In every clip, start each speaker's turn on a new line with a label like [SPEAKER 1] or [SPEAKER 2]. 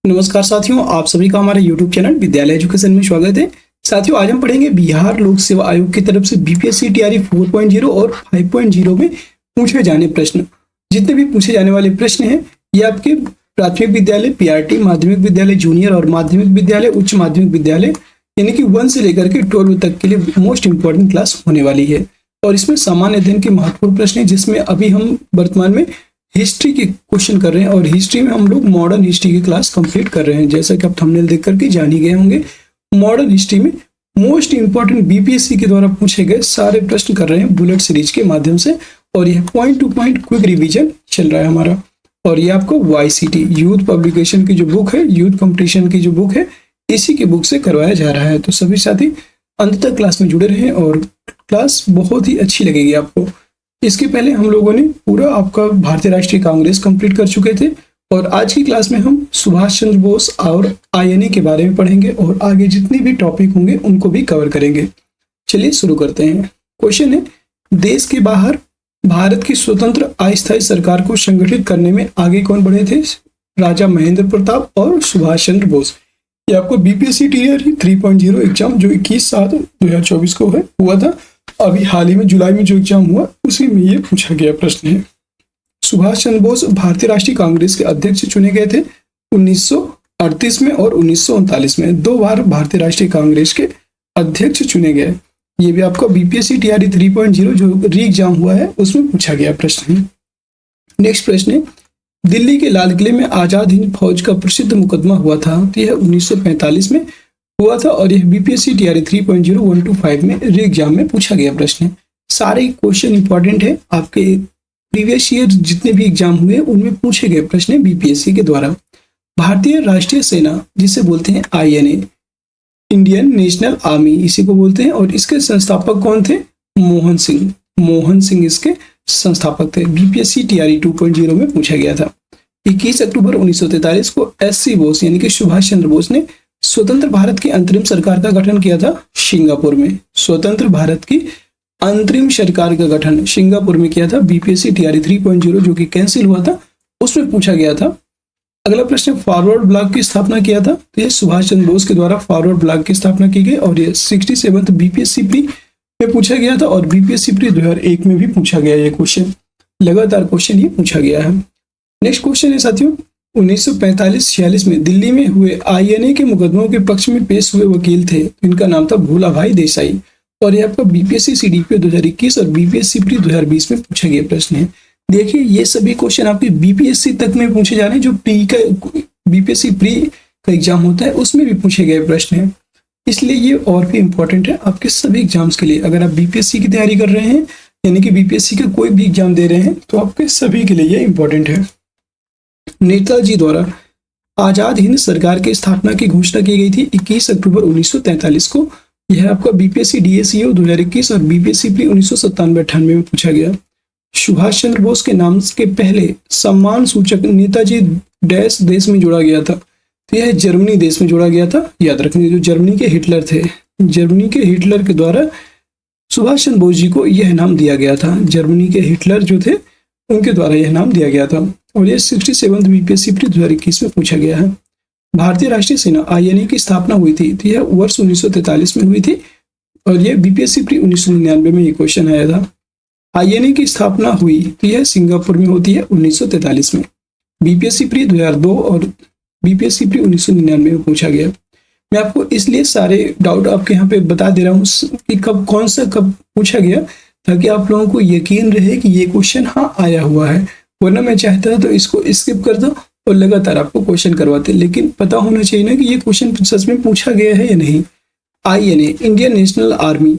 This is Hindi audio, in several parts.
[SPEAKER 1] नमस्कार साथियों, आप सभी का हमारे YouTube चैनल विद्यालय एजुकेशन में स्वागत है। साथियों, आज हम पढ़ेंगे बिहार लोक सेवा आयोग की तरफ से बीपीएससी टीआरई 4.0 और 5.0 में पूछे जाने प्रश्न। जितने भी पूछे जाने वाले प्रश्न हैं ये आपके प्राथमिक विद्यालय, पीआरटी, माध्यमिक विद्यालय जूनियर और माध्यमिक विद्यालय, उच्च माध्यमिक विद्यालय यानी कि 1 से लेकर के 12 तक के लिए मोस्ट इंपॉर्टेंट क्लास होने वाली है। और इसमें सामान्य अध्ययन के महत्वपूर्ण प्रश्न है, जिसमें अभी हम वर्तमान में हिस्ट्री के क्वेश्चन कर रहे हैं और हिस्ट्री में हम लोग मॉडर्न हिस्ट्री की क्लास कंप्लीट कर रहे हैं। जैसा कि आप थंबनेल देख करके जान ही गए होंगे, मॉडर्न हिस्ट्री में मोस्ट इंपॉर्टेंट बीपीएससी के द्वारा पूछे गए सारे प्रश्न कर रहे हैं बुलेट सीरीज के माध्यम से। और यह point two point quick revision चल रहा है हमारा। और ये आपको YCT यूथ पब्लिकेशन की जो बुक है, यूथ कंपटीशन की जो बुक है, इसी के बुक से करवाया जा रहा है। तो सभी साथी अंत तक क्लास में जुड़े रहें और क्लास बहुत ही अच्छी लगेगी आपको। इसके पहले हम लोगों ने पूरा आपका भारतीय राष्ट्रीय कांग्रेस कंप्लीट कर चुके थे और आज की क्लास में हम सुभाष चंद्र बोस और INA के बारे में पढ़ेंगे और आगे जितने भी टॉपिक होंगे उनको भी कवर करेंगे। चलिए शुरू करते हैं। क्वेश्चन है, देश के बाहर भारत की स्वतंत्र अस्थायी सरकार को संगठित करने में आगे कौन बढ़े थे? राजा महेंद्र प्रताप और सुभाष चंद्र बोस। ये आपको बीपीएससी टीआरई 3.0 एग्जाम जो 21/7/2024 को हुआ था, अभी हाल ही में जुलाई में जो एग्जाम हुआ उसी में ये पूछा गया प्रश्न है। सुभाष चंद्र बोस भारतीय राष्ट्रीय कांग्रेस के अध्यक्ष चुने गए थे 1938 में और 1939 में। 2 बार भारतीय राष्ट्रीय कांग्रेस के अध्यक्ष चुने गए। ये भी आपका बीपीएससी टीआरई 3.0 जो री एग्जाम हुआ है उसमें पूछा गया प्रश्न है। नेक्स्ट प्रश्न है, दिल्ली के लाल किले में आजाद हिंद फौज का प्रसिद्ध मुकदमा हुआ था, तो यह 1945 में हुआ था और यह बीपीएससी टीआरई 3.0 1 to 5 में री एग्जाम में पूछा गया प्रश्न है। सारे क्वेश्चन इंपॉर्टेंट है, आपके प्रीवियस ईयर जितने भी एग्जाम हुए उनमें पूछे गए प्रश्न है बीपीएससी के द्वारा। भारतीय राष्ट्रीय सेना जिसे बोलते हैं INA, इंडियन नेशनल आर्मी इसी को बोलते हैं, और इसके संस्थापक कौन थे? मोहन सिंह। मोहन सिंह इसके संस्थापक थे। बीपीएससी टीआरई 2.0 में पूछा गया था। 21 अक्टूबर 1943 को SC बोस यानी कि सुभाष चंद्र बोस ने स्वतंत्र भारत की अंतरिम सरकार का गठन किया था सिंगापुर में। स्वतंत्र भारत की अंतरिम सरकार का गठन सिंगापुर में किया था। बीपीएससी टीआरई 3.0 जो कि कैंसिल हुआ था उसमें पूछा गया था। अगला प्रश्न, फॉरवर्ड ब्लॉक की स्थापना किया था, तो ये सुभाष चंद्र बोस के द्वारा फॉरवर्ड ब्लॉक की स्थापना की गई और ये 67th बीपीएससी प्री में पूछा गया था और बीपीएससी प्री 2001 में भी पूछा गया। ये क्वेश्चन लगातार क्वेश्चन ये पूछा गया है। नेक्स्ट क्वेश्चन है साथियों, 1945-46 में दिल्ली में हुए INA के मुकदमों के पक्ष में पेश हुए वकील थे, इनका नाम था भोला भाई देसाई। और ये आपका बीपीएससी CDP 2021 और बीपीएससी प्री 2020 में पूछा गया प्रश्न है। देखिए ये सभी क्वेश्चन आपके बीपीएससी तक में पूछे जा रहे हैं। जो प्री का बीपीएससी प्री का एग्जाम होता है उसमें भी पूछे गए प्रश्न है, इसलिए ये और भी इंपॉर्टेंट है आपके सभी एग्जाम्स के लिए। अगर आप बीपीएससी की तैयारी कर रहे हैं यानी कि बीपीएससी का कोई भी एग्जाम दे रहे हैं तो आपके सभी के लिए ये इंपॉर्टेंट है। नेताजी द्वारा आजाद हिंद सरकार की स्थापना की घोषणा की गई थी 21 अक्टूबर 1943 को। यह आपका बीपीएससी DSEO 2021 और बीपीएससी प्री 1997-98 में पूछा गया। सुभाष चंद्र बोस के नाम के पहले सम्मान सूचक नेताजी डैश देश में जोड़ा गया था, तो यह जर्मनी देश में जोड़ा गया था। याद रखना, जो जर्मनी के हिटलर थे, जर्मनी के हिटलर के द्वारा सुभाष चंद्र बोस जी को यह नाम दिया गया था। जर्मनी के हिटलर जो थे उनके द्वारा यह नाम दिया गया था और यह 67th बीपीएससी प्री 2021 में पूछा गया है। भारतीय राष्ट्रीय सेना INA की स्थापना हुई थी, तो यह वर्ष 1943 में हुई थी और यह बीपीएससी प्री 1999 में ये क्वेश्चन आया था। INA की स्थापना हुई तो यह सिंगापुर में होती है 1943 में। बीपीएससी प्री 2002 और बीपीएससी प्री 1999 में पूछा गया। मैं आपको इसलिए सारे डाउट आपके यहाँ पे बता दे रहा हूँ कि कब कौन सा कब पूछा गया, ताकि आप लोगों को यकीन रहे कि ये क्वेश्चन हाँ आया हुआ है। वरना मैं चाहता तो इसको स्किप कर दो और लगातार आपको क्वेश्चन करवाते, लेकिन पता होना चाहिए ना कि ये क्वेश्चन सच में पूछा गया है या नहीं। INA इंडियन नेशनल आर्मी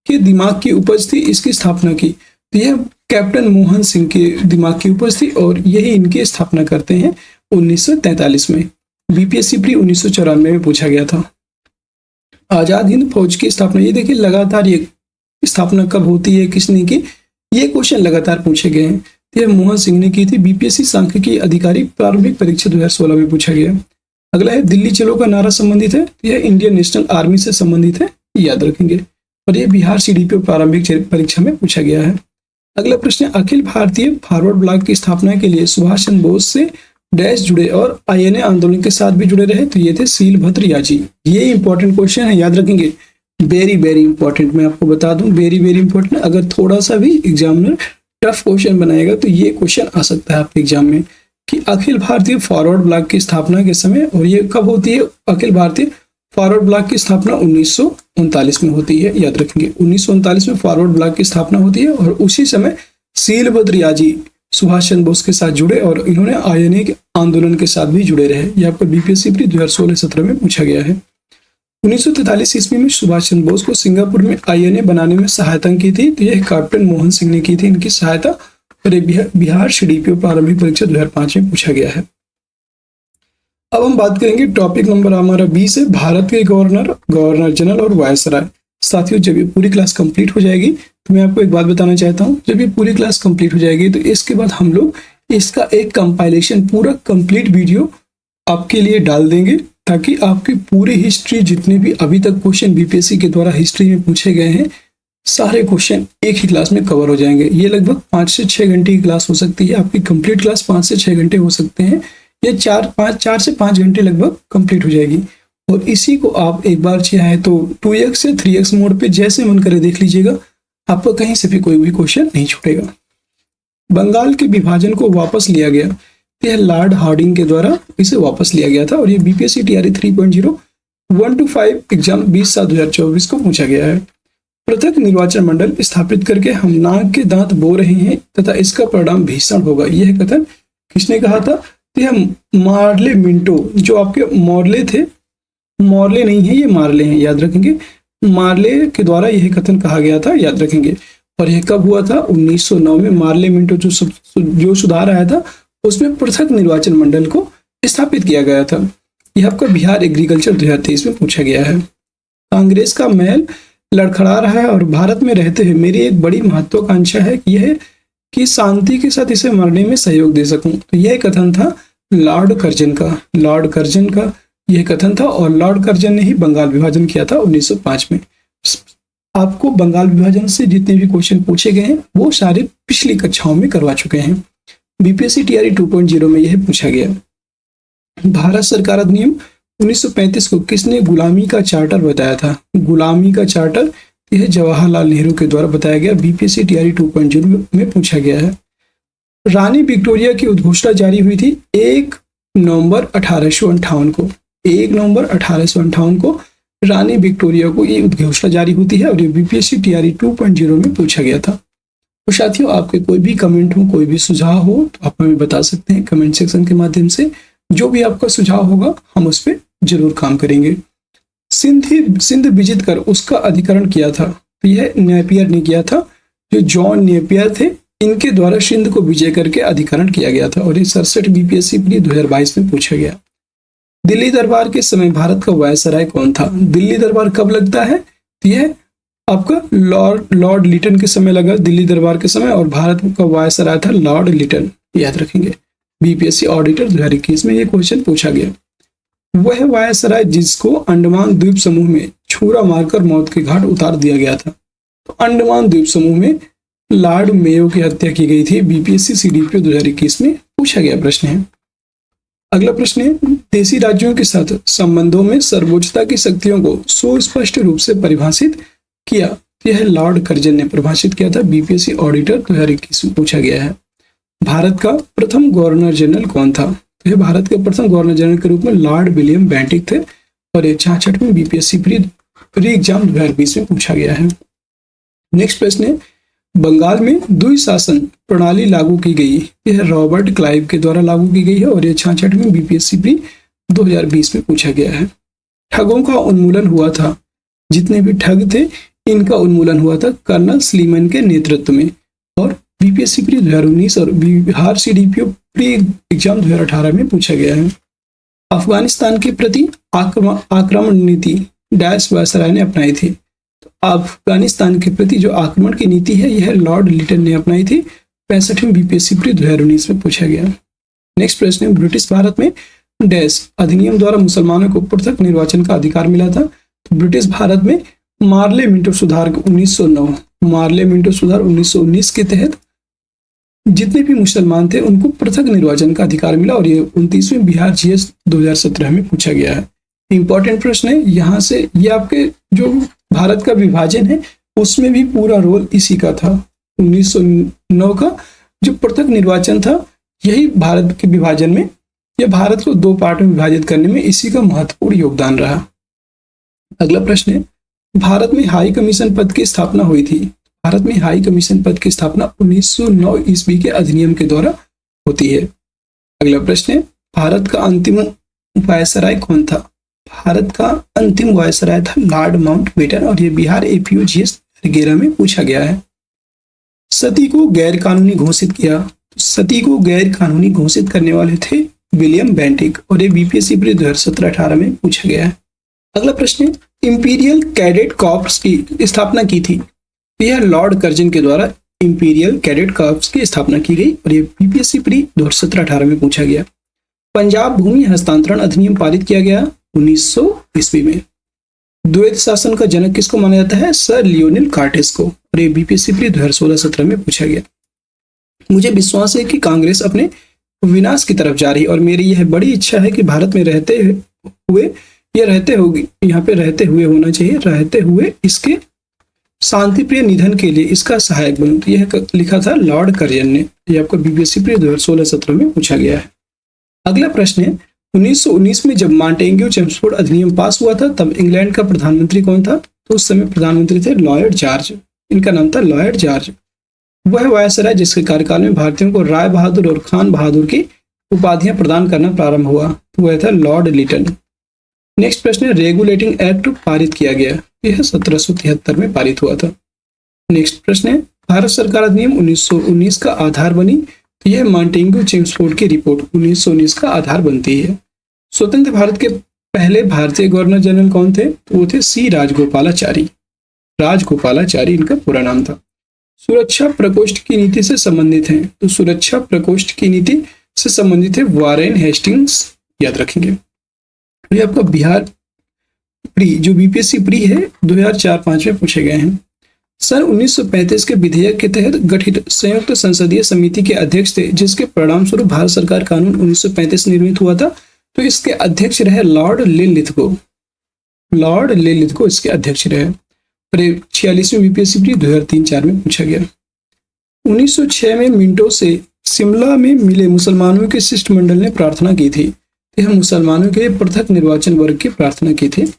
[SPEAKER 1] के दिमाग की उपज थी, इसकी स्थापना की, तो यह कैप्टन मोहन सिंह के दिमाग की उपज थी और यही इनकी स्थापना करते हैं 1943 में। बीपीएससी प्री 1994 में पूछा गया था। आजाद हिंद फौज की स्थापना, ये देखिए लगातार ये स्थापना कब होती है, किसने की, ये क्वेश्चन लगातार पूछे गए हैं। यह मोहन सिंह ने की थी। बीपीएससी सांख्यिकी अधिकारी प्रारंभिक परीक्षा 2016 में पूछा गया। अगला है, दिल्ली चलो का नारा संबंधित है, यह इंडियन नेशनल आर्मी से संबंधित है, याद रखेंगे। और यह बिहार CDP प्रारंभिक परीक्षा में पूछा गया है। अगला प्रश्न, अखिल भारतीय फॉरवर्ड ब्लॉक की स्थापना के लिए सुभाष चंद्र बोस से डैश जुड़े और आईएनए आंदोलन के साथ भी जुड़े रहे, तो ये थे सीलभद्र याजी। ये इंपॉर्टेंट क्वेश्चन है, याद रखेंगे, वेरी वेरी इंपॉर्टेंट। मैं आपको बता दूं, वेरी वेरी इंपॉर्टेंट। अगर थोड़ा सा भी एग्जामिनर टफ क्वेश्चन बनाएगा तो ये क्वेश्चन आ सकता है आपके एग्जाम में कि अखिल भारतीय फॉरवर्ड ब्लॉक की स्थापना के समय, और ये कब होती है, अखिल भारतीय फॉरवर्ड ब्लॉक की स्थापना 1939 में होती है। याद रखेंगे 1939 में फॉरवर्ड ब्लॉक की स्थापना होती है, और उसी समय सीलभद्र याजी सुभाष चंद्र बोस के साथ जुड़े और इन्होंने आईएनए आंदोलन के साथ भी जुड़े रहे। यह आपको बीपीएससी प्री 2016-17 में पूछा गया है। 1943 ईस्वी में सुभाष चंद्र बोस को सिंगापुर में आईएनए बनाने में सहायता की थी, तो यह कैप्टन मोहन सिंह ने की थी इनकी सहायता। और बिहार सीडीपीओ प्रारंभिक परीक्षा 2005 में पूछा गया है। अब हम बात करेंगे, टॉपिक नंबर हमारा 20 है, भारत के गवर्नर, गवर्नर जनरल और वायसराय। साथियों, जब ये पूरी क्लास कंप्लीट हो जाएगी तो मैं आपको एक बात बताना चाहता हूँ, जब ये पूरी क्लास कंप्लीट हो जाएगी तो इसके बाद हम लोग इसका एक कंपाइलेशन, पूरा कंप्लीट वीडियो आपके लिए डाल देंगे, ताकि आपकी पूरी हिस्ट्री, जितने भी अभी तक क्वेश्चन बीपीएससी के द्वारा हिस्ट्री में पूछे गए हैं, सारे क्वेश्चन एक ही क्लास में कवर हो जाएंगे। ये लगभग 5 से 6 घंटे की क्लास हो सकती है, आपकी कंप्लीट क्लास 5 से 6 घंटे हो सकते हैं, ये 4 से 5 घंटे लगभग कंप्लीट हो जाएगी। और इसी को आप एक बार चाहे तो 2x से 3x मोड पे जैसे मन करे देख लीजिएगा, आपको कहीं से भी कोई भी क्वेश्चन नहीं छूटेगा। बंगाल के विभाजन को वापस लिया गया, यह लॉर्ड हार्डिंग के द्वारा इसे वापस लिया गया था, और ये बीपीएससी टीआरई 3.0 1 to 5 एग्जाम 20/7/2024 को पूछा गया है। पृथक निर्वाचन मंडल स्थापित करके हम नाक के दांत बो रहे हैं तथा इसका परिणाम भीषण होगा, यह कथन किसने कहा था? यह मार्ले मिंटो, जो आपके मॉर्ले थे, मॉर्ले नहीं है ये मार्ले हैं, याद रखेंगे, मार्ले के द्वारा यह कथन कहा गया था, याद रखेंगे। और यह कब हुआ था? 1909 में मार्ले मिंटो जो सुधार आया था उसमें पृथक निर्वाचन मंडल को स्थापित किया गया था। यह आपका बिहार एग्रीकल्चर 2023 में पूछा गया है। कांग्रेस का महल लड़खड़ा रहा है और भारत में रहते हुए मेरी एक बड़ी महत्वाकांक्षा है कि यह कि शांति के साथ इसे मरने में सहयोग दे सकूं। तो यह कथन था लॉर्ड कर्जन का, लॉर्ड कर्जन का यह कथन था, और लॉर्ड कर्जन ने ही बंगाल विभाजन किया था 1905 में। आपको बंगाल विभाजन से जितने भी क्वेश्चन पूछे गए हैं वो सारे पिछली कक्षाओं में करवा चुके हैं। बीपीएससी टीआरई 2.0 में यह पूछा गया। भारत सरकार अधिनियम 1935 को किसने गुलामी का चार्टर बताया था? गुलामी का चार्टर यह जवाहरलाल नेहरू के द्वारा बताया गया, बीपीएससी टीआरई 2.0 में पूछा गया है। रानी विक्टोरिया की उद्घोषणा जारी हुई थी 1 नवंबर 1858 को, 1 नवंबर 1858 को रानी विक्टोरिया को ये उद्घोषणा जारी होती है, और ये बीपीएससी टीआरई 2.0 में पूछा गया था। तो साथियों, आपके कोई भी कमेंट हो, कोई भी सुझाव हो तो आप हमें बता सकते हैं कमेंट सेक्शन के माध्यम से। जो भी आपका सुझाव होगा हम उस पर जरूर काम करेंगे। सिंध विजित कर उसका अधिकरण किया था, तो यह नेपियर ने किया था, जो जॉन नेपियर थे, इनके द्वारा सिंध को विजय करके अधिकरण किया गया था। और ये 67 बीपीएससी प्री 2022 में पूछा गया। दिल्ली दरबार के समय भारत का वायसराय कौन था? दिल्ली दरबार कब लगता है? तो यह आपका लॉर्ड लिटन के समय लगा, दिल्ली दरबार के समय, और भारत का वायसराय था लॉर्ड लिटन, याद रखेंगे। बीपीएससी ऑडिटर 2021 में यह क्वेश्चन पूछा गया। वह वायसराय जिसको अंडमान द्वीप समूह में छुरा मारकर मौत के घाट उतार दिया गया था, तो अंडमान द्वीप समूह में लॉर्ड मेयो की हत्या की गई थी, बीपीएससी सीडीपीओ 2021 में पूछा गया प्रश्न है। अगला प्रश्न है, देशी राज्यों के साथ संबंधों में सर्वोच्चता की शक्तियों को सुस्पष्ट रूप से परिभाषित किया, यह लॉर्ड कर्जन ने परिभाषित किया था, बीपीएससी ऑडिटर 2021 में पूछा गया है। भारत का प्रथम गवर्नर जनरल कौन था? तो यह भारत के प्रथम गवर्नर जनरल के रूप में लॉर्ड विलियम बेंटिक थे, और ये 66 में बीपीएससी प्री एग्जाम 2020 में पूछा गया है। नेक्स्ट प्रश्न है, बंगाल में द्विशासन प्रणाली लागू की गई, यह रॉबर्ट क्लाइव के द्वारा लागू की गई है, और यह 66 में बीपीएससी प्री 2020 में पूछा गया है। ठगों का उन्मूलन हुआ था, जितने भी ठग थे इनका उन्मूलन हुआ था कर्नल स्लीमन के नेतृत्व में, और बीपीएससी प्री 2019 और बिहार सीडीपीओ प्री एग्जाम 2018 में पूछा गया है। अफगानिस्तान के प्रति आक्रमण नीति डैश वायसराय ने अपनाई थी, तो अफगानिस्तान के प्रति जो आक्रमण की नीति है यह लॉर्ड लिटन ने अपनाई थी, 65 बीपीएससी प्री 2019 में पूछा गया। नेक्स्ट प्रश्न है, ब्रिटिश भारत में डैश अधिनियम द्वारा मुसलमानों को पृथक निर्वाचन का अधिकार मिला था, तो ब्रिटिश भारत में मार्ले मिंटो सुधार 1909, मार्ले मिंटो सुधार 1919 के तहत जितने भी मुसलमान थे उनको पृथक निर्वाचन का अधिकार मिला, और ये 29वें बिहार जीएस 2017 में पूछा गया है। इंपॉर्टेंट प्रश्न है यहाँ से, ये आपके जो भारत का विभाजन है उसमें भी पूरा रोल इसी का था। 1909 का जो पृथक निर्वाचन था, यही भारत के विभाजन में, या भारत को 2 पार्ट में विभाजित करने में इसी का महत्वपूर्ण योगदान रहा। अगला प्रश्न है, भारत में हाई कमीशन पद की स्थापना हुई थी। भारत में हाई कमीशन पद की स्थापना 1909 ईस्वी के अधिनियम के द्वारा होती है। अगला प्रश्न है, भारत का अंतिम वायसराय कौन था। भारत का अंतिम वायसराय था लॉर्ड माउंटबेटन, और ये बिहार एपीयू जीएस 11 में पूछा गया है। सती को गैर कानूनी घोषित किया। तो सती को गैर कानूनी घोषित करने वाले थे विलियम बेंटिक, और ये बीपीएससी प्री 2017-18 में पूछा गया है। अगला प्रश्न है, इंपीरियल कैडेट कॉर्प्स की स्थापना की थी। यह लॉर्ड कर्जन के द्वारा इंपीरियल कैडेट कॉर्प्स की स्थापना की गई, और ये बीपीएससी प्री 2017-18 में पूछा गया। पंजाब भूमि हस्तांतरण अधिनियम पारित किया गया 1900 ईस्वी में। द्वैध शासन का जनक किसको माना जाता है, सर लियोनेल कार्टेस को, और ये बीपीएससी प्री 2016-17 में पूछा गया। मुझे विश्वास है कि कांग्रेस अपने विनाश की तरफ जा रही, और मेरी यह बड़ी इच्छा है कि भारत में रहते हुए यहाँ पे रहते हुए होना चाहिए, रहते हुए इसके शांतिप्रिय निधन के लिए इसका सहायक बनूं। तो यह लिखा था लॉर्ड कर्जन ने। यह आपको बीपीएससी प्री 2016-17 में पूछा गया है। अगला प्रश्न है, 1919 में जब मॉन्टेग्यू चेम्सफोर्ड अधिनियम पास हुआ था, तब इंग्लैंड का प्रधानमंत्री कौन था। तो उस समय प्रधानमंत्री थे लॉर्ड जॉर्ज। इनका नाम था लॉर्ड जॉर्ज। वह वायसराय जिसके कार्यकाल में भारतीयों को राय बहादुर और खान बहादुर की उपाधियां प्रदान करना प्रारंभ हुआ, तो वह था लॉर्ड लिटन। नेक्स्ट प्रश्न है, रेगुलेटिंग एक्ट पारित किया गया। यह 1773 में पारित हुआ था। नेक्स्ट प्रश्न है, भारत सरकार अधिनियम 1919 का आधार बनी। तो यह मॉन्टेग्यू चेम्सफोर्ड की रिपोर्ट 1919 का आधार बनती है। स्वतंत्र भारत के पहले भारतीय गवर्नर जनरल कौन थे। तो वो थे सी राजगोपालाचारी। राजगोपालाचारी इनका पूरा नाम था। सुरक्षा प्रकोष्ठ की नीति से संबंधित हैं। तो सुरक्षा प्रकोष्ठ की नीति से संबंधित है वारेन हेस्टिंग्स, याद रखेंगे। ये आपका बिहार प्री जो बीपीएससी प्री है 2004-5 में पूछे गए हैं। सन 1935 के विधेयक के तहत गठित संयुक्त संसदीय समिति के अध्यक्ष थे, जिसके परिणाम स्वरूप भारत सरकार कानून 1935 निर्मित हुआ था। तो इसके अध्यक्ष रहे लॉर्ड लिनलिथगो। लॉर्ड लिनलिथगो इसके अध्यक्ष रहे। 46वीं बीपीएससी प्री 2003-4 में पूछा गया। 1906 में मिंटो से शिमला में मिले मुसलमानों के शिष्टमंडल ने प्रार्थना की थी। यह मुसलमानों के लिए पृथक निर्वाचन वर्ग की प्रार्थना की थी।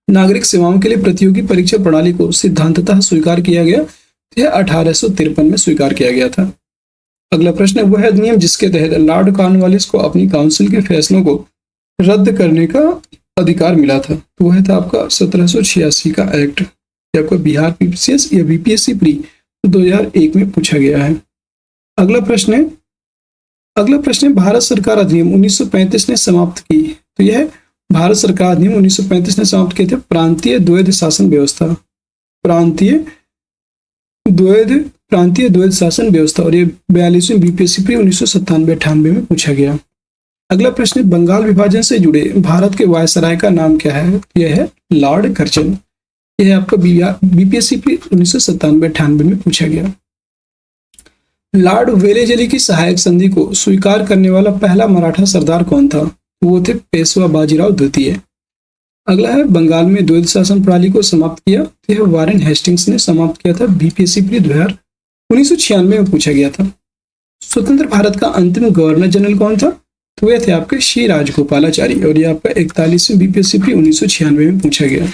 [SPEAKER 1] नागरिक सेवाओं के लिए प्रतियोगी परीक्षा प्रणाली को सिद्धांततः स्वीकार किया गया। यह 1853 में स्वीकार किया गया था। अगला प्रश्न है, वह अधिनियम जिसके तहत लॉर्ड कॉर्नवालिस को अपनी काउंसिल के फैसलों को रद्द करने का अधिकार मिला था। तो वह था आपका 1786 का एक्ट। यह आपका बिहार पीसीएस या बीपीएससी प्री 2001 में पूछा गया है। अगला प्रश्न है, भारत सरकार अधिनियम 1935 ने समाप्त की। तो यह भारत सरकार अधिनियम 1935 ने समाप्त किए थे प्रांतीय द्वैध शासन व्यवस्था। प्रांतीय द्वैध शासन व्यवस्था, और ये 42वीं बीपीएससी प्री 1997-98 में पूछा गया। अगला प्रश्न, बंगाल विभाजन से जुड़े भारत के वायसराय का नाम क्या है। यह है लॉर्ड कर्जन। यह आपका बीपीएससी प्री 1997-98 में पूछा गया। लॉर्ड वेलेजली की सहायक संधि को स्वीकार करने वाला पहला मराठा सरदार कौन था। वो थे पेशवा बाजीराव द्वितीय। अगला है, बंगाल में द्वैध शासन प्रणाली को समाप्त किया। यह वारेन हेस्टिंग्स ने समाप्त किया था। बीपीएससी प्री 1996 में पूछा गया था। स्वतंत्र भारत का अंतिम गवर्नर जनरल कौन था। तो वे थे आपके श्री राजगोपालाचारी, और यह आपका 41वीं बीपीएससी प्री 1996 में पूछा गया।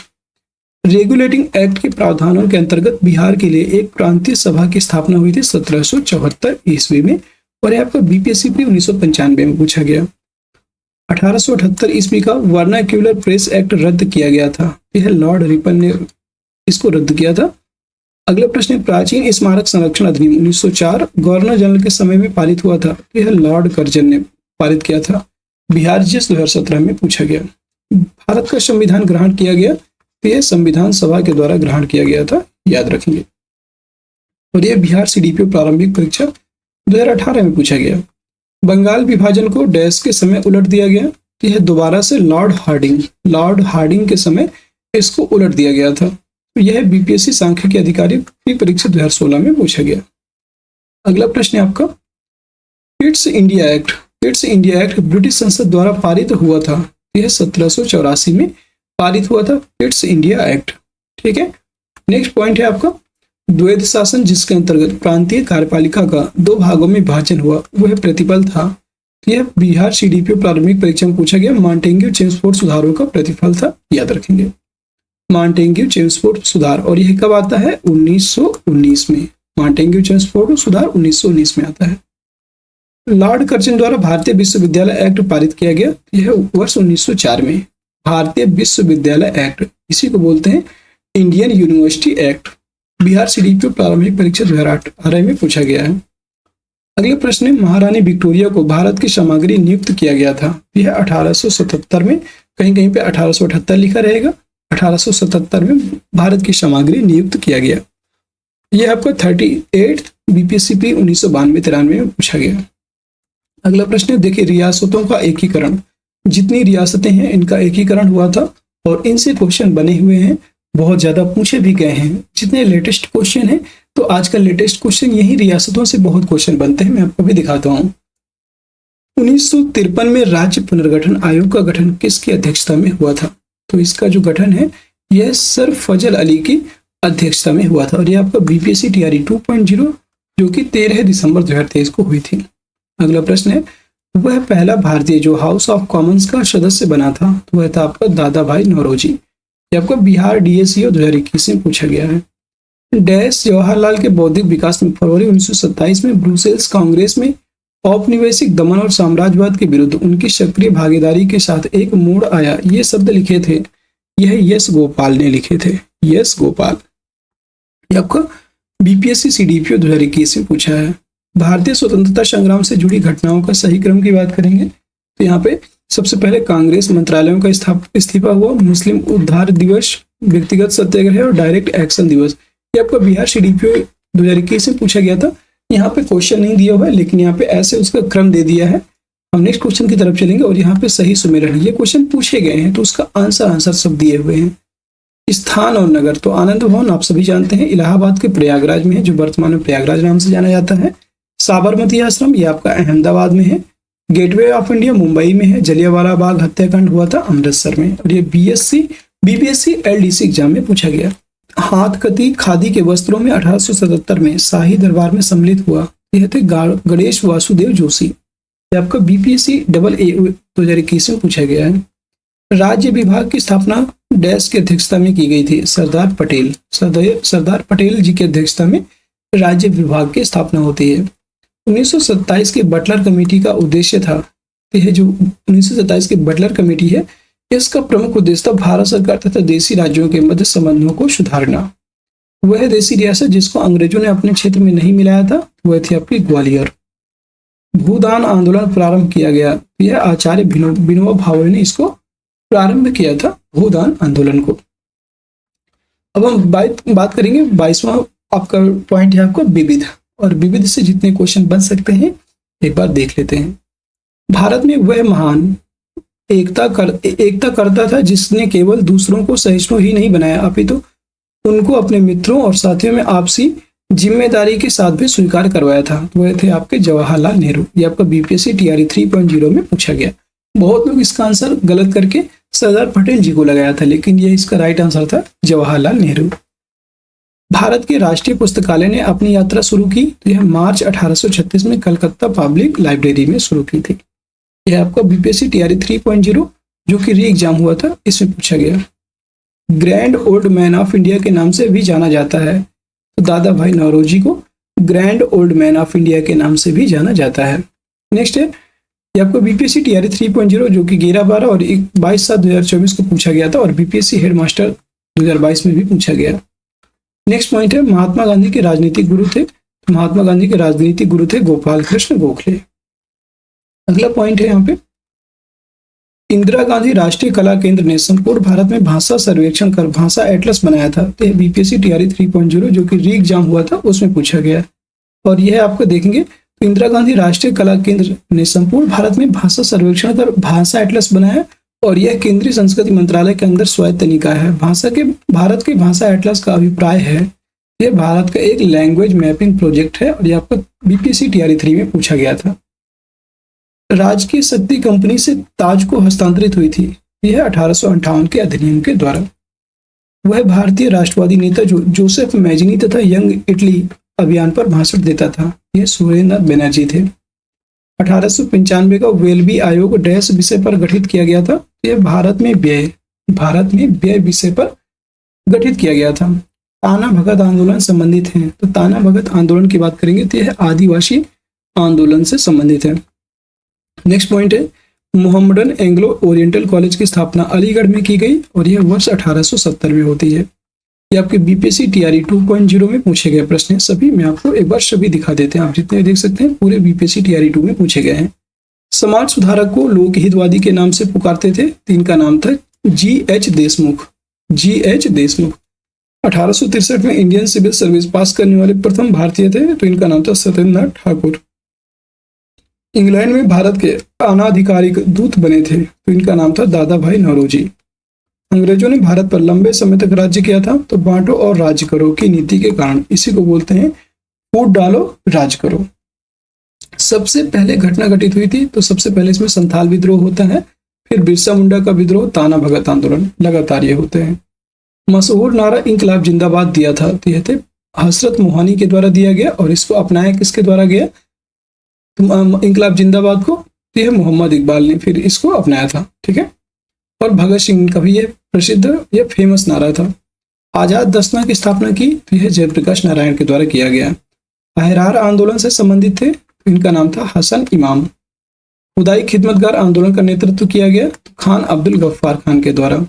[SPEAKER 1] रेगुलेटिंग एक्ट के प्रावधानों के अंतर्गत बिहार के लिए एक प्रांतीय सभा की स्थापना हुई थी 1774 ईस्वी में, और यह आपका बीपीएससी प्री 1995 में पूछा गया। 1878 ईस्वी का वर्नाक्यूलर प्रेस एक्ट रद्द किया गया था। यह लॉर्ड रिपन ने इसको रद्द किया था। अगला प्रश्न, प्राचीन स्मारक संरक्षण अधिनियम 1904 गवर्नर जनरल के समय में पारित हुआ था। यह लॉर्ड कर्जन ने पारित किया था। बिहार जीएस 2017 में पूछा गया। भारत का संविधान ग्रहण किया गया। तो यह संविधान सभा के द्वारा ग्रहण किया गया था, याद रखेंगे। और यह बिहार सीडीपीओ प्रारंभिक परीक्षा 2018 में पूछा गया। बंगाल विभाजन को डैश के समय उलट दिया गया। तो यह दोबारा से लॉर्ड हार्डिंग के समय इसको उलट दिया गया था। तो यह बीपीएससी सांख्यिकी अधिकारी की परीक्षा 2016 में पूछा गया। अगला प्रश्न है आपका, kids India act. Kids India act British संसद द्वारा पारित हुआ था। यह 1784 में पारित हुआ था, किड्स इंडिया एक्ट। ठीक है। नेक्स्ट पॉइंट है आपका, द्वैध शासन जिसके अंतर्गत प्रांतीय कार्यपालिका का 2 भागों में विभाजन हुआ वह प्रतिफल था। यह बिहार सीडीपीओ प्रारंभिक परीक्षा में पूछा गया माउंटेन्यू चेम्सफोर्ड सुधारों का प्रतिफल था, याद रखेंगे माउंटेन्यू चेम्सफोर्ड सुधार। और यह कब आता है? 1919 में। माउंटेन्यू चेम्सफोर्ड सुधार 1919 में आता है। लॉर्ड कर्जन द्वारा भारतीय विश्वविद्यालय एक्ट पारित किया गया, यह वर्ष 1904 में। भारतीय विश्वविद्यालय एक्ट, इसी को बोलते हैं Indian university act. Bihar CDPO प्रारंभिक परीक्षा 2018 में पूछा गया है। अगले प्रश्न है, महारानी विक्टोरिया को भारत की सामग्री नियुक्त किया गया था। यह 1877 में, कहीं कहीं पे 1878 लिखा रहेगा। 1877 में भारत की सामग्री नियुक्त किया गया। यह आपका 38 बीपीएससी 1992-93 में पूछा गया। अगला प्रश्न है, देखिए रियासतों का एकीकरण। जितनी रियासतें हैं इनका एकीकरण हुआ था और इनसे क्वेश्चन बने हुए हैं, बहुत ज्यादा पूछे भी गए हैं। जितने लेटेस्ट क्वेश्चन हैं, तो आज का लेटेस्ट क्वेश्चन यही रियासतों से बहुत क्वेश्चन बनते हैं, मैं आपको भी दिखाता हूँ। 1953 में राज्य पुनर्गठन आयोग का गठन किसकी अध्यक्षता में हुआ था? तो इसका जो गठन है यह सर फजल अली की अध्यक्षता में हुआ था और यह आपका बीपीएससी टीआरई 2.0 जो कि 13 दिसंबर 2023 को हुई थी। अगला प्रश्न है, वह पहला भारतीय जो हाउस ऑफ कॉमन्स का सदस्य बना था, तो वह था आपका दादा भाई नौरोजी। यह आपका बिहार डीएसीओ 2021 में पूछा गया है। डैश जवाहरलाल के बौद्धिक विकास में फरवरी 1927 में ब्रुसेल्स कांग्रेस में औपनिवेशिक दमन और साम्राज्यवाद के विरुद्ध उनकी सक्रिय भागीदारी के साथ एक मोड़ आया। ये शब्द लिखे थे, यह यस गोपाल ने लिखे थे, यस गोपाल। यह आपका बीपीएससी सीडीपीओ 2021 में पूछा है। भारतीय स्वतंत्रता संग्राम से जुड़ी घटनाओं का सही क्रम की बात करेंगे तो यहाँ पे सबसे पहले कांग्रेस मंत्रालयों का इस्तीफा हुआ, मुस्लिम उद्धार दिवस, व्यक्तिगत सत्याग्रह और डायरेक्ट एक्शन दिवस। ये आपका बिहार सीडीपीओ 2021 में पूछा गया था। यहाँ पे क्वेश्चन नहीं दिया हुआ है, लेकिन यहाँ पे ऐसे उसका क्रम दे दिया है। हम नेक्स्ट क्वेश्चन की तरफ चलेंगे और यहाँ पे सही सुमेलन, ये क्वेश्चन पूछे गए हैं तो उसका आंसर सब दिए हुए हैं। स्थान और नगर, तो आनंद भवन आप सभी जानते हैं इलाहाबाद के प्रयागराज में है, जो वर्तमान में प्रयागराज नाम से जाना जाता है। साबरमती आश्रम ये आपका अहमदाबाद में है। गेटवे ऑफ इंडिया मुंबई में है। जलियांवाला बाग हत्याकांड हुआ था अमृतसर में। और ये बीपीएससी एलडीसी एग्जाम में पूछा गया। हाथ कती खादी के वस्त्रों में 1877 में शाही दरबार में सम्मिलित हुआ, यह थे गणेश वासुदेव जोशी। ये आपका बीपीएससी AA 2021 में पूछा गया है। राज्य विभाग की स्थापना डैश की अध्यक्षता में की गई थी, सरदार पटेल जी की अध्यक्षता में राज्य विभाग की स्थापना होती है। 1927 के बटलर कमेटी का उद्देश्य था, यह जो 1927 की बटलर कमेटी है इसका प्रमुख उद्देश्य था भारत सरकार तथा देशी राज्यों के मध्य संबंधों को सुधारना। वह देशी रियासत जिसको अंग्रेजों ने अपने क्षेत्र में नहीं मिलाया था वह थी आपकी ग्वालियर। भूदान आंदोलन प्रारंभ किया गया, यह आचार्य विनोबा भावे ने इसको प्रारंभ किया था, भूदान आंदोलन को। अब हम बात करेंगे 22वां आपका पॉइंट है आपका विविध, और विविध से जितने क्वेश्चन बन सकते हैं एक बार देख लेते हैं। भारत में वह महान एकता करता था जिसने केवल दूसरों को सहिष्णु ही नहीं बनाया अपितु उनको अपने मित्रों और साथियों में आपसी जिम्मेदारी के साथ भी स्वीकार करवाया था। वह थे आपके जवाहरलाल नेहरू। ये आपका बीपीएससी टीआरई 3.0 में पूछा गया। बहुत लोग इसका आंसर गलत करके सरदार पटेल जी को लगाया था, लेकिन यह इसका राइट आंसर था जवाहरलाल नेहरू। भारत के राष्ट्रीय पुस्तकालय ने अपनी यात्रा शुरू की, तो यह मार्च 1836 में कलकत्ता पब्लिक लाइब्रेरी में शुरू की थी। यह आपका बीपीएससी टीआरई 3.0 जो कि री एग्जाम हुआ था इसमें पूछा गया। Grand old man of India के नाम से भी जाना जाता है, तो दादा भाई नौरोजी को grand old man of India के नाम से भी जाना जाता है। नेक्स्ट है ये आपको बीपीएससी टीआरई 3.0 जो कि 11/12 और 22/7/2024 को पूछा गया था और बीपीएससी हेडमास्टर 2022 में भी पूछा गया। नेक्स्ट पॉइंट है महात्मा गांधी के राजनीतिक गुरु थे, महात्मा गांधी के राजनीतिक गुरु थे गोपाल कृष्ण गोखले। अगला पॉइंट है यहाँ पे इंदिरा गांधी राष्ट्रीय कला केंद्र ने संपूर्ण भारत में भाषा सर्वेक्षण कर भाषा एटलस बनाया था, तो यह बीपीएससी टीआरई 3.0 जो कि री एग्जाम हुआ था उसमें पूछा गया। और यह आपको देखेंगे तो इंदिरा गांधी राष्ट्रीय कला केंद्र ने संपूर्ण भारत में भाषा सर्वेक्षण कर भाषा एटलस बनाया और यह केंद्रीय संस्कृति मंत्रालय के अंदर स्वायत्त निकाय है। भारत के भाषा एटलस का अभिप्राय है ये भारत का एक लैंग्वेज मैपिंग प्रोजेक्ट है और ये आपका बीपीएससी टीआरई 3 में पूछा गया था। राजकीय शक्ति कंपनी से ताज को हस्तांतरित हुई थी, यह 1858 के अधिनियम के द्वारा। वह भारतीय राष्ट्रवादी नेता जो जोसेफ मैजिनी तथा यंग इटली अभियान पर भाषण देता था, यह सुरेंद्रनाथ बनर्जी थे। 1895 का वेलबी आयोग डैश विषय पर गठित किया गया था, यह भारत में व्यय विषय पर गठित किया गया था। ताना भगत आंदोलन संबंधित है, तो ताना भगत आंदोलन की बात करेंगे तो यह आदिवासी आंदोलन से संबंधित है। नेक्स्ट पॉइंट है, मोहम्मडन एंग्लो ओरिएंटल कॉलेज की स्थापना अलीगढ़ में की गई और यह वर्ष 1870 में होती है। ये आपके बीपीएससी टीआरई 2.0 में पूछे गए प्रश्न हैं सभी। मैं आपको एक बार सभी दिखा देते हैं, आप जितने देख सकते हैं पूरे बीपीएससी टीआरई 2 में पूछे गए हैं। समाज सुधारक को लोकहितवादी के नाम से पुकारते थे, तो इनका नाम था जी.एच. देशमुख। 1863 में इंडियन सिविल सर्विस पास करने वाले प्रथम भारतीय थे, तो इनका नाम था सत्येंद्रनाथ ठाकुर। इंग्लैंड में भारत के अनाधिकारिक दूत बने थे, तो इनका नाम था दादा भाई नौरोजी। अंग्रेजों ने भारत पर लंबे समय तक राज्य किया था, तो बांटो और राज करो की नीति के कारण इसी को बोलते हैं फूट डालो राज करो। सबसे पहले घटना घटित हुई थी, तो सबसे पहले इसमें संथाल विद्रोह होता है, फिर बिरसा मुंडा का विद्रोह, ताना भगत आंदोलन, लगातार ये होते हैं। मशहूर नारा इंकलाब जिंदाबाद दिया था, तो यह थे हजरत मोहानी के द्वारा दिया गया और इसको अपनाया किसके द्वारा गया, तो इंकलाब जिंदाबाद को तो यह मोहम्मद इकबाल ने फिर इसको अपनाया था, ठीक है। और भगत सिंह का भी यह प्रसिद्ध यह फेमस नारा था। आजाद दस्ता की स्थापना की, तो यह जयप्रकाश नारायण के द्वारा किया गया। अहरार आंदोलन से संबंधित थे, तो इनका नाम था हसन इमाम। खुदाई खिदमतगार आंदोलन का नेतृत्व किया गया, तो खान अब्दुल गफ्फार खान के द्वारा।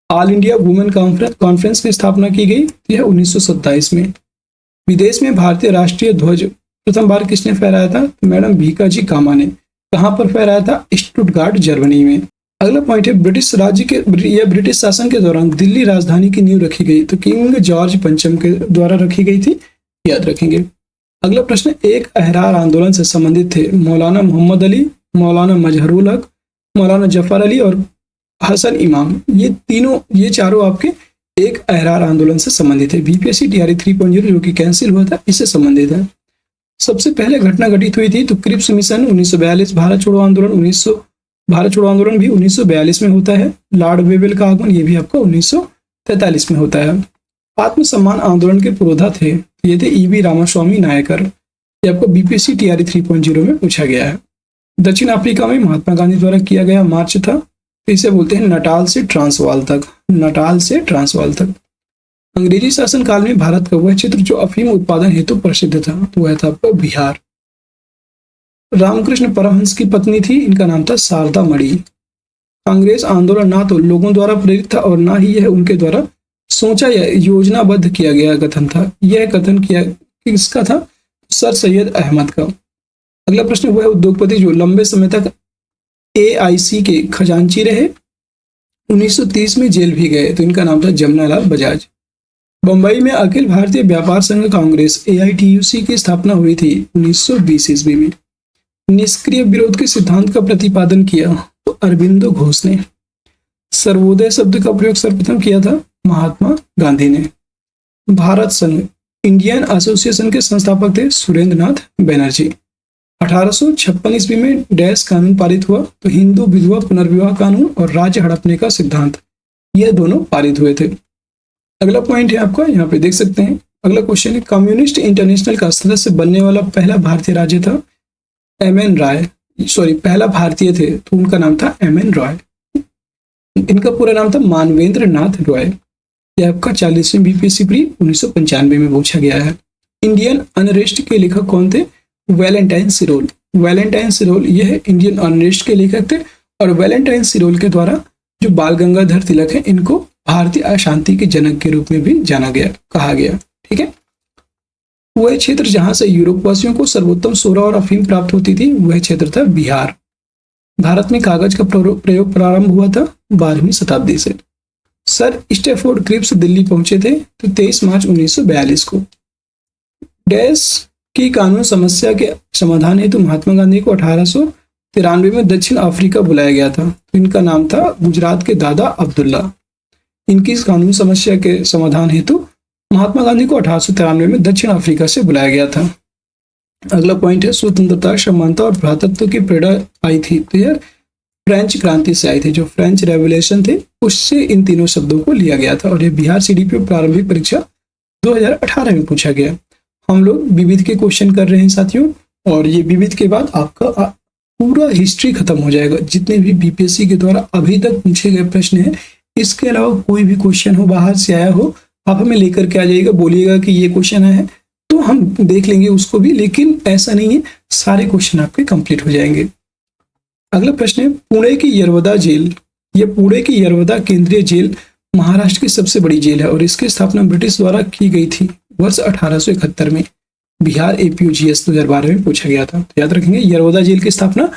[SPEAKER 1] ऑल इंडिया वुमेन कॉन्फ्रेंस की स्थापना की गई, तो यह 1927 में। विदेश में भारतीय राष्ट्रीय ध्वज प्रथम बार किसने फहराया था, तो मैडम भीकाजी कामा ने। कहां पर फहराया था, स्टुटगार्ट जर्मनी में। अगला पॉइंट है, ब्रिटिश राज्य के या ब्रिटिश शासन के दौरान दिल्ली राजधानी की नींव रखी गई, तो किंग जॉर्ज पंचम के द्वारा रखी गई थी, याद रखेंगे। अगला प्रश्न, एक अहरार आंदोलन से संबंधित थे मौलाना मोहम्मद अली, मौलाना मजहरुल हक, मौलाना जफर अली और हसन इमाम। ये चारों आपके एक अहरार आंदोलन से संबंधित है। बीपीएससी टीआरई 3.0 जो कि कैंसिल हुआ था, इससे संबंधित है। सबसे पहले घटना घटित हुई थी, तो क्रिप्स मिशन 1942, भारत छोड़ो आंदोलन भी 1942 में होता है। लॉर्ड वेवेल का आगमन ये भी आपका 1943 में होता है। आत्मसम्मान आंदोलन के पुरोधा थे, ये थे ईवी रामास्वामी नायकर। ये आपको बीपीएससी टीआरई 3.0 में पूछा गया है। दक्षिण अफ्रीका में महात्मा गांधी द्वारा किया गया मार्च था, तो इसे बोलते हैं नटाल से ट्रांसवाल तक। अंग्रेजी शासन काल में भारत का वह क्षेत्र जो अफीम उत्पादन हेतु प्रसिद्ध था, तो वह था आपका बिहार। रामकृष्ण परमहंस की पत्नी थी, इनका नाम था शारदा मणि। कांग्रेस आंदोलन ना तो लोगों द्वारा प्रेरित था और ना ही यह उनके द्वारा सोचा या योजनाबद्ध किया गया कथन था। यह कथन किया किसका था, सर सैयद अहमद का। अगला प्रश्न, वह उद्योगपति जो लंबे समय तक एआईसी के खजांची रहे, 1930 में जेल भी गए, तो इनका नाम था जमनालाल बजाज। बंबई में अखिल भारतीय व्यापार संघ कांग्रेस AITUC की स्थापना हुई थी 1920 ईस्वी में। निष्क्रिय विरोध के सिद्धांत का प्रतिपादन किया, तो अरबिंदो घोष ने। सर्वोदय शब्द का प्रयोग सर्वप्रथम किया था महात्मा गांधी ने। भारत संघ इंडियन एसोसिएशन के संस्थापक थे सुरेंद्रनाथ बनर्जी। 1856 ईस्वी में डैश कानून पारित हुआ, तो हिंदू विधवा पुनर्विवाह कानून और राज्य हड़पने का सिद्धांत, यह दोनों पारित हुए थे। अगला पॉइंट है आपका, यहाँ पे देख सकते हैं। अगला क्वेश्चन है, कम्युनिस्ट इंटरनेशनल का सदस्य बनने वाला पहला भारतीय राज्य था पहला भारतीय थे, तो उनका नाम था MN रॉय। इनका पूरा नाम था मानवेंद्र नाथ रॉय। यह आपका 40वीं बीपीएससी प्री 1995 में पूछा गया है। इंडियन अनरेस्ट के लेखक कौन थे, वैलेंटाइन सिरोल यह इंडियन अनरेस्ट के लेखक थे और वैलेंटाइन सिरोल के द्वारा जो बाल गंगाधर तिलक है, इनको भारतीय अशांति के जनक के रूप में भी कहा गया, ठीक है। वह क्षेत्र जहां से यूरोप वासियों को सर्वोत्तम सोरा और अफीम प्राप्त होती थी, वह क्षेत्र था बिहार। भारत में कागज का प्रयोग प्रारंभ हुआ था 12वीं शताब्दी से। सर स्टैफोर्ड क्रिप्स दिल्ली पहुंचे थे, तो 23 मार्च 1942 को। डैश की कानून समस्या के समाधान हेतु महात्मा गांधी को 1893 में दक्षिण अफ्रीका बुलाया गया था, तो इनका नाम था गुजरात के दादा अब्दुल्ला। इनकी इस कानून समस्या के समाधान हेतु महात्मा गांधी को 1893 में दक्षिण अफ्रीका से बुलाया गया था। अगला पॉइंट है स्वतंत्रता, समानता और भ्रातृत्व की प्रेरणा आई थी। तो यार फ्रेंच क्रांति से आई थी, जो फ्रेंच रेवोल्यूशन थे उससे इन तीनों शब्दों को लिया गया था। और ये बिहार सीडीपी प्रारंभिक परीक्षा 2018 में पूछा गया। हम लोग विविध के क्वेश्चन कर रहे हैं साथियों, और ये विविध के बाद आपका पूरा हिस्ट्री खत्म हो जाएगा। जितने भी बीपीएससी के द्वारा अभी तक पूछे गए प्रश्न हैं, इसके अलावा कोई भी क्वेश्चन हो, बाहर से आया हो, आप हमें लेकर के आ जाइएगा, बोलिएगा कि ये क्वेश्चन है तो हम देख लेंगे उसको भी, लेकिन ऐसा नहीं है, सारे क्वेश्चन आपके कंप्लीट हो जाएंगे। अगला प्रश्न है पुणे की यरवदा जेल। ये पुणे की यरवदा केंद्रीय जेल महाराष्ट्र की सबसे बड़ी जेल है और इसकी स्थापना ब्रिटिश द्वारा की गई थी वर्ष 1871 में। बिहार एपीयूजीएस 2012 में पूछा गया था। तो याद रखेंगे यरवदा जेल की स्थापना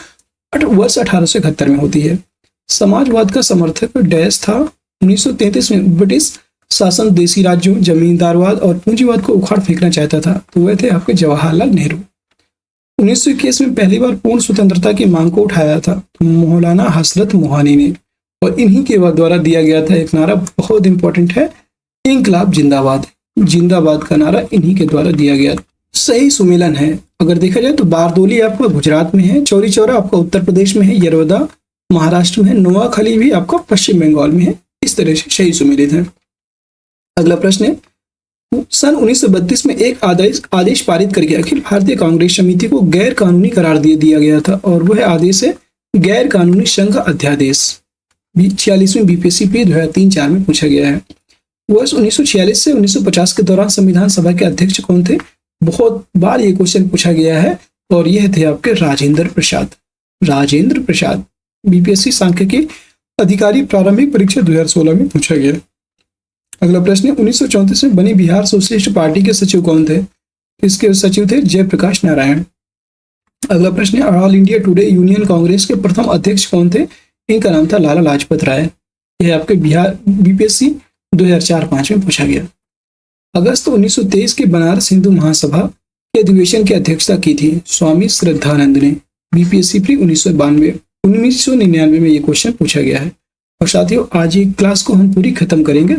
[SPEAKER 1] वर्ष 1871 में होती है। समाजवाद का समर्थक डैश था। 1933 में ब्रिटिश शासन देसी राज्यों, जमींदारवाद और पूंजीवाद को उखाड़ फेंकना चाहता था। तो वह थे आपके जवाहरलाल नेहरू। 1921 में पहली बार पूर्ण स्वतंत्रता की मांग को उठाया था मौलाना हसरत मोहानी ने, और इन्हीं के द्वारा दिया गया था एक नारा, बहुत इंपॉर्टेंट है, इंकलाब जिंदाबाद। जिंदाबाद का नारा इन्हीं के द्वारा दिया गया। सही सुमेलन है। अगर देखा जाए तो बारदोली आपका गुजरात में है, चौरी चौरा आपका उत्तर प्रदेश में है, यरवदा महाराष्ट्र में है, नोआखली भी आपका पश्चिम बंगाल में है। इस तरह से सही सुमेलित है। अगला प्रश्न है सन 1932 में एक आदेश पारित करके अखिल भारतीय कांग्रेस समिति को गैर कानूनी करार दिया गया था, और वह आदेश है गैर कानूनी संघ अध्यादेश। 46वीं बीपीएससी पे 2003-4 में पूछा गया है। वर्ष 1946 से 1950 के दौरान संविधान सभा के अध्यक्ष कौन थे? बहुत बार ये क्वेश्चन पूछा गया है, और यह थे आपके राजेंद्र प्रसाद। राजेंद्र प्रसाद बीपीएससी सांख्यिकी अधिकारी प्रारंभिक परीक्षा 2016 में पूछा गया। अगला प्रश्न है 1934 में बनी बिहार सोशलिस्ट पार्टी के सचिव कौन थे? इसके सचिव थे जयप्रकाश नारायण। अगला प्रश्न है all India today union Congress के प्रथम अध्यक्ष कौन थे? इनका नाम था लाला लाजपत राय। यह आपके बिहार बीपीएससी 2004-5 में पूछा गया। अगस्त 1923 के बनारस हिंदू महासभा के अधिवेशन की अध्यक्षता की थी स्वामी श्रद्धानंद ने। बीपीएससी प्री 1999 में ये क्वेश्चन पूछा गया है। और साथियों आज ये क्लास को हम पूरी खत्म करेंगे।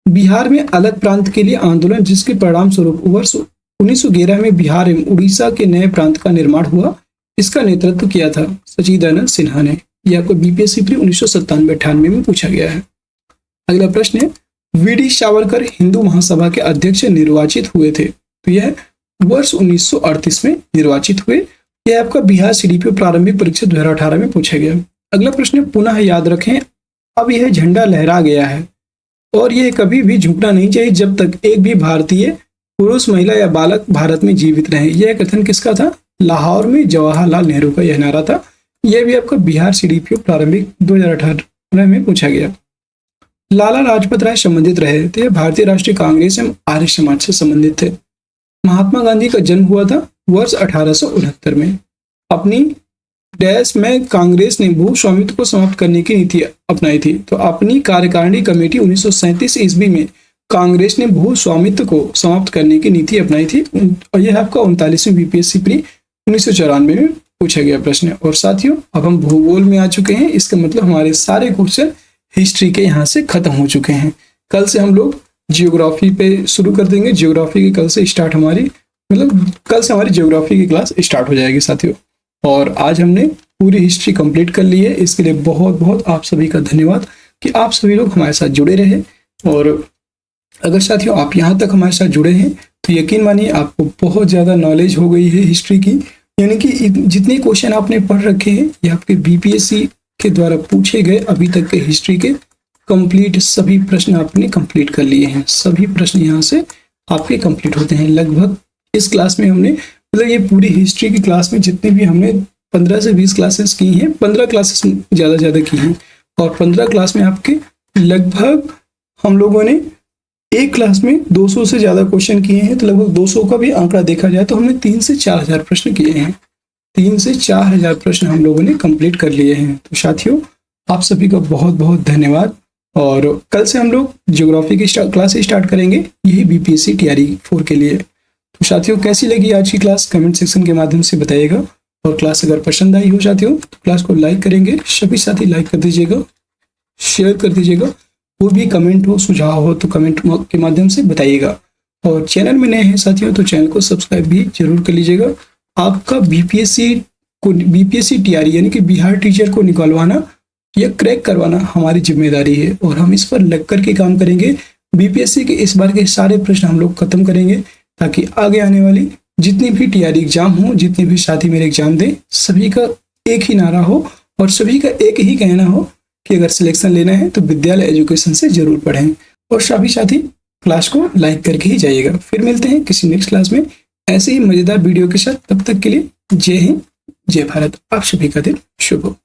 [SPEAKER 1] बिहार में अलग प्रांत के लिए आंदोलन, जिसके परिणाम स्वरूप वर्ष 1911 में बिहार एवं उड़ीसा के नए प्रांत का निर्माण हुआ, इसका नेतृत्व किया था सचिदानंद सिन्हा ने। यह आपको बीपीएससी प्री 1997-98 में पूछा गया है। अगला प्रश्न है वीडी सावरकर हिंदू महासभा के अध्यक्ष निर्वाचित हुए थे। तो यह वर्ष 1938 में निर्वाचित हुए। यह आपका बिहार सीडीपी प्रारंभिक परीक्षा 2018 में पूछा गया। अगला प्रश्न पुनः याद रखें, अब यह झंडा लहरा गया है और यह कभी भी झुकना नहीं चाहिए जब तक एक भी भारतीय पुरुष, महिला या बालक भारत में जीवित रहे। यह कथन किसका था? लाहौर में जवाहरलाल नेहरू का यह नारा था। यह भी आपका बिहार सीडीपी प्रारंभिक 2018 में पूछा गया। लाला लाजपत राय संबंधित रहे थे, भारतीय राष्ट्रीय कांग्रेस एवं आर्य समाज से संबंधित थे। महात्मा गांधी का जन्म हुआ था वर्ष 1869 में। अपनी डैश में कांग्रेस ने भू स्वामित्व को समाप्त करने की नीति अपनाई थी। तो अपनी कार्यकारिणी कमेटी 1937 ईस्वी में कांग्रेस ने भू स्वामित्व को समाप्त करने की नीति अपनाई थी। और यह आपका 39वीं बीपीएससी प्री 1994 में पूछा गया प्रश्न है। और साथियों अब हम भूगोल में आ चुके हैं, इसका मतलब हमारे सारे क्वेश्चन हिस्ट्री के यहाँ से खत्म हो चुके हैं। कल से हम लोग जियोग्राफी पे शुरू कर देंगे। जियोग्राफी की कल से स्टार्ट हमारी कल से हमारी जियोग्राफी की क्लास स्टार्ट हो जाएगी साथियों। और आज हमने पूरी हिस्ट्री कंप्लीट कर ली है। इसके लिए बहुत बहुत आप सभी का धन्यवाद कि आप सभी लोग हमारे साथ जुड़े रहे। और अगर साथियों आप यहाँ तक हमारे साथ जुड़े हैं तो यकीन मानिए आपको बहुत ज़्यादा नॉलेज हो गई है हिस्ट्री की। यानी कि जितने क्वेश्चन आपने पढ़ रखे हैं ये आपके बीपीएससी के द्वारा पूछे गए अभी तक के हिस्ट्री के कंप्लीट सभी प्रश्न आपने कंप्लीट कर लिए हैं। सभी प्रश्न यहाँ से आपके कंप्लीट होते हैं। लगभग इस क्लास में हमने ये पूरी हिस्ट्री की क्लास में जितने भी हमने 15 से 20 क्लासेस की हैं, 15 क्लासेस ज़्यादा की हैं। और 15 क्लास में आपके लगभग हम लोगों ने एक क्लास में 200 से ज़्यादा क्वेश्चन किए हैं। तो लगभग 200 का भी आंकड़ा देखा जाए तो हमने 3 से 4 हज़ार प्रश्न किए हैं। 3 से 4 हज़ार प्रश्न हम लोगों ने कंप्लीट कर लिए हैं। तो साथियों आप सभी का बहुत बहुत धन्यवाद। और कल से हम लोग ज्योग्राफी की क्लास स्टार्ट करेंगे, यही बीपीएससी टीआरई 4 के लिए। तो साथियों कैसी लगी आज की क्लास कमेंट सेक्शन के माध्यम से बताइएगा। और क्लास अगर पसंद आई हो साथियों तो क्लास को लाइक करेंगे, सभी साथी लाइक कर दीजिएगा, शेयर कर दीजिएगा। कोई भी कमेंट हो, सुझाव हो तो कमेंट के माध्यम से बताइएगा। और चैनल में नए हैं साथियों तो चैनल को सब्सक्राइब भी जरूर कर लीजिएगा। आपका बीपीएससी टीआरई यानी कि बिहार टीचर को निकालवाना या क्रैक करवाना हमारी जिम्मेदारी है और हम इस पर लग कर के काम करेंगे। बीपीएससी के इस बार के सारे प्रश्न हम लोग खत्म करेंगे ताकि आगे आने वाली जितनी भी टीआरई एग्जाम हो, जितने भी साथी मेरे एग्जाम दें, सभी का एक ही नारा हो और सभी का एक ही कहना हो कि अगर सिलेक्शन लेना है तो विद्यालय एजुकेशन से जरूर पढ़ें। और सभी साथी क्लास को लाइक करके ही जाइएगा। फिर मिलते हैं किसी नेक्स्ट क्लास में ऐसे ही मजेदार वीडियो के साथ। तब तक के लिए जय हिंद, जय भारत। आप सभी का दिन शुभ हो।